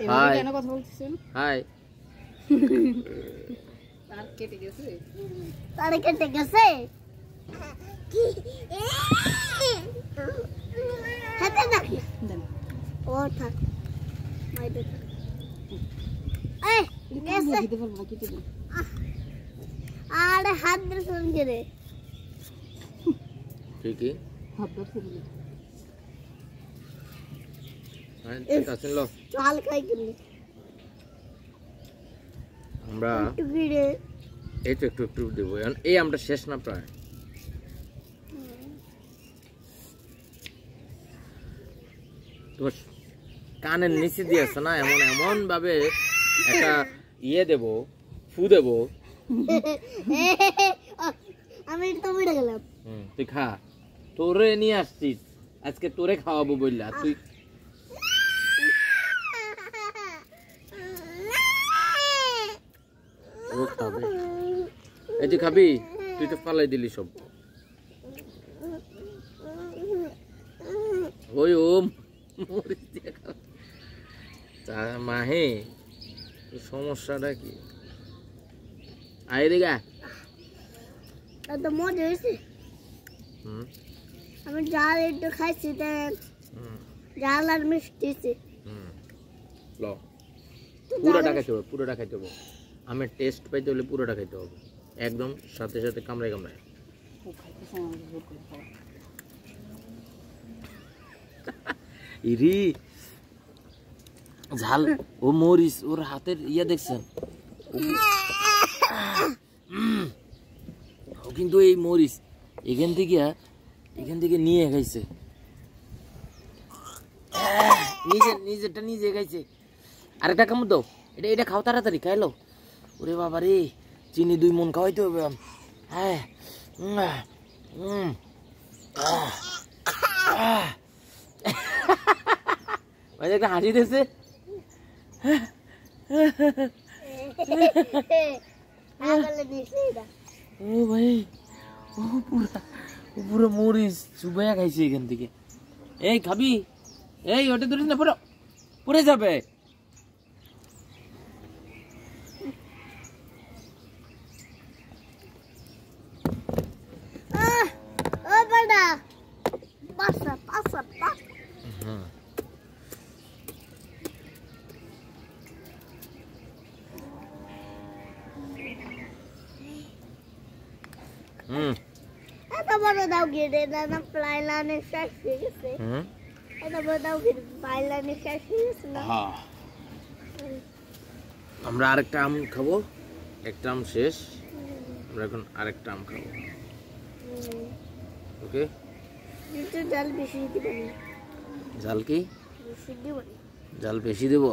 এভাবে কেন কথা বলতেছেন? হাই। তার কেটে গেছে। তার কেটে গেছে। হাতে নাকি? দেন। ও থাক। মাইদে। এই গেছে। দিতে পারবো না, কেটে দেন। আরে হাত দিয়ে সঙ্গে রে। ঠিকই। হাত ধরতে দিলে। ঠিক আছে লো। চাল খাই কিনি। আমরা একটু গিরে। এই তো একটু দেবো। এই আমটা শেষ না প্রায়। তোমার কানের নিচে দিয়ে আছে না, এমন ভাবে একটা ইয়ে দেব, ফু দেব। আমি তো বেড়ে গেলাম। তুই খা, তোরে নিয়ে আসছিস আজকে, তোরে খাওয়াবো বললা তুই। ও খাবে, এই তুই খাবি, তুই তো পালাই দিলি সব। ওই ও মরিচ দিয়ে খা। মাহে সমস্যাটা কি? আয় রে গা। তো মজা হয়েছে। আমি জাল একটু খাইছি, জাল আর মিষ্টি। লো পুরোটা খাইতে হবে, পুরোটা খাইতে হবে। আমি টেস্ট পাইতে হলে পুরোটা খাইতে হবে, একদম সাথে সাথে কামড়ায় কামড়ায়। ইরি ঝাল, ও মরিচ, ওর হাতের ইয়া দেখছেন? ও কিন্তু এই মরিচ এখান থেকে নিয়ে খাইছে, নিজেরটা নিজে খাইছে। আরেকটা কামড় দাও, এটা খাও তাড়াতাড়ি খাইলো। ওরে বাবা রে, চিনি 2 মণ খাওয়াইতে হবে। হ্যাঁ, একটা হাসি দিয়েছে। ও ভাই, ও পুরো মরিচ চুবাইয়া খাইছে এখান থেকে। এই খাবি? এই ওটা ধরিস না, পড়ে যাবে। এত বড় দাও গিয়ে না, প্লাইলানে শেষ হয়ে গেছে। এত বড় দাও গিয়ে প্লাইলানে শেষ হয়ে গেছে না। আমরা আরেকটা আম খাবো, একটা আম শেষ, আমরা এখন আরেকটা আম খাবো। ওকে, জাল বেশি দিবেন। জাল কি? বেশি দিবেন। জাল বেশি দেবো।